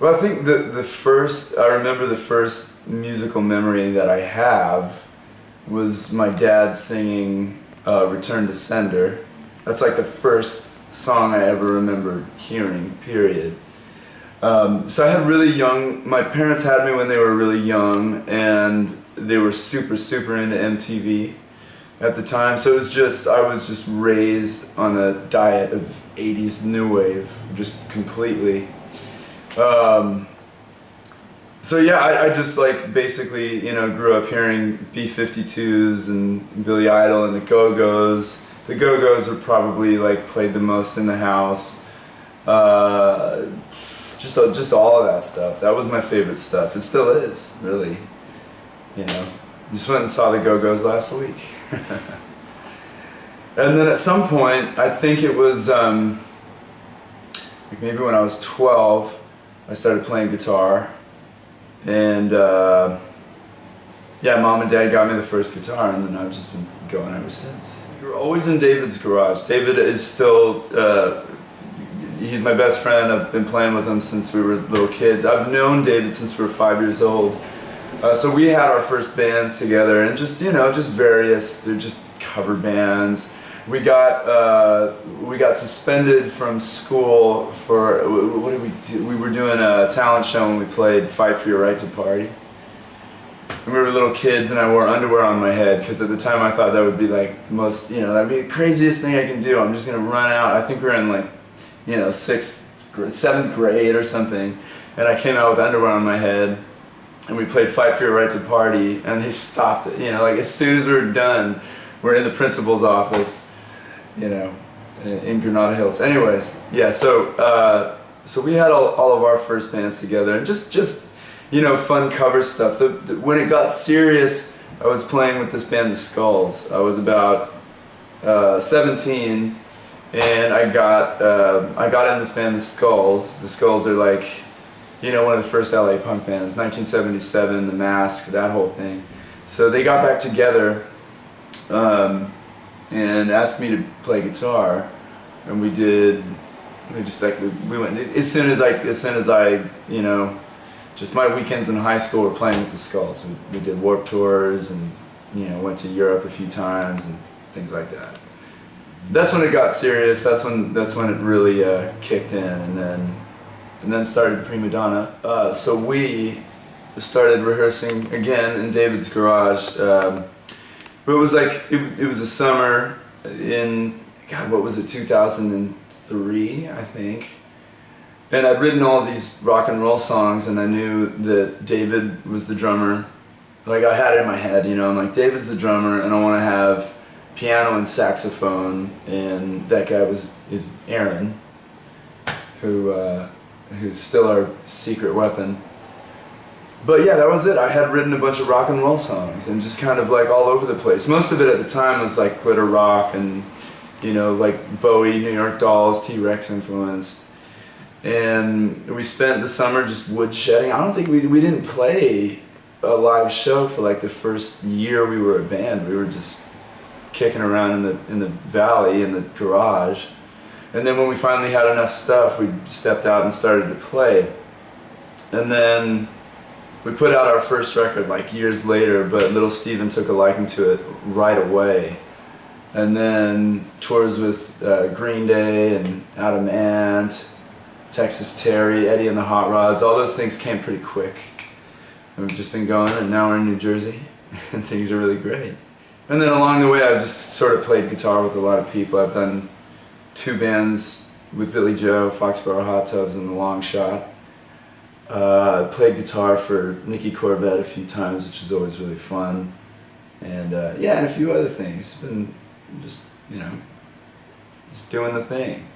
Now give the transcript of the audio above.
Well, I think I remember the first musical memory that I have was my dad singing Return to Sender. That's like the first song I ever remember hearing, period. So I had really young, my parents had me when they were really young, and they were super, super into MTV at the time. So I was just raised on a diet of 80s new wave, just completely. So yeah, I just like basically, grew up hearing B-52s and Billy Idol and the Go-Go's. The Go-Go's were probably like played the most in the house. Just all of that stuff. That was my favorite stuff. It still is, really. Just went and saw the Go-Go's last week. And then at some point, I think it was maybe when I was 12, I started playing guitar. And yeah, Mom and Dad got me the first guitar, and then I've just been going ever since. We were always in David's garage. David is still, he's my best friend. I've been playing with him since we were little kids. I've known David since we were 5 years old. So we had our first bands together, and just various, they're just cover bands. We got suspended from school for, what did we do? We were doing a talent show and we played Fight for Your Right to Party. And we were little kids and I wore underwear on my head because at the time I thought that would be like the most, that'd be the craziest thing I can do. I'm just gonna run out. I think we were in like, 7th grade or something. And I came out with underwear on my head and we played Fight for Your Right to Party, and they stopped it. Like as soon as we were done, we're in the principal's office, in Granada Hills. Anyways, yeah, so we had all of our first bands together, and just fun cover stuff. When it got serious, I was playing with this band, The Skulls. I was about 17, and I got in this band, The Skulls. The Skulls are like, one of the first LA punk bands, 1977, The Mask, that whole thing. So they got back together and asked me to play guitar, and we went as soon as I just my weekends in high school were playing with The Skulls. We did Warped Tours and went to Europe a few times and things like that. That's when it got serious. That's when it really kicked in, and then started Prima Donna. So we started rehearsing again in David's garage. But it was like, it was a summer in, what was it, 2003, I think. And I'd written all these rock and roll songs, and I knew that David was the drummer. Like I had it in my head, I'm like, David's the drummer, and I want to have piano and saxophone, and that guy is Aaron, who's still our secret weapon. But yeah, that was it. I had written a bunch of rock and roll songs and just kind of like all over the place. Most of it at the time was like glitter rock and, like Bowie, New York Dolls, T-Rex influenced. And we spent the summer just woodshedding. I don't think we didn't play a live show for like the first year we were a band. We were just kicking around in the valley, in the garage. And then when we finally had enough stuff, we stepped out and started to play. And then we put out our first record like years later, but little Steven took a liking to it right away. And then tours with Green Day and Adam Ant, Texas Terry, Eddie and the Hot Rods, all those things came pretty quick. And we've just been going, and now we're in New Jersey, and things are really great. And then along the way, I've just sort of played guitar with a lot of people. I've done 2 bands with Billy Joe, Foxborough Hot Tubs, and The Long Shot. I played guitar for Nicky Corvette a few times, which was always really fun, and yeah, and a few other things. Been just just doing the thing.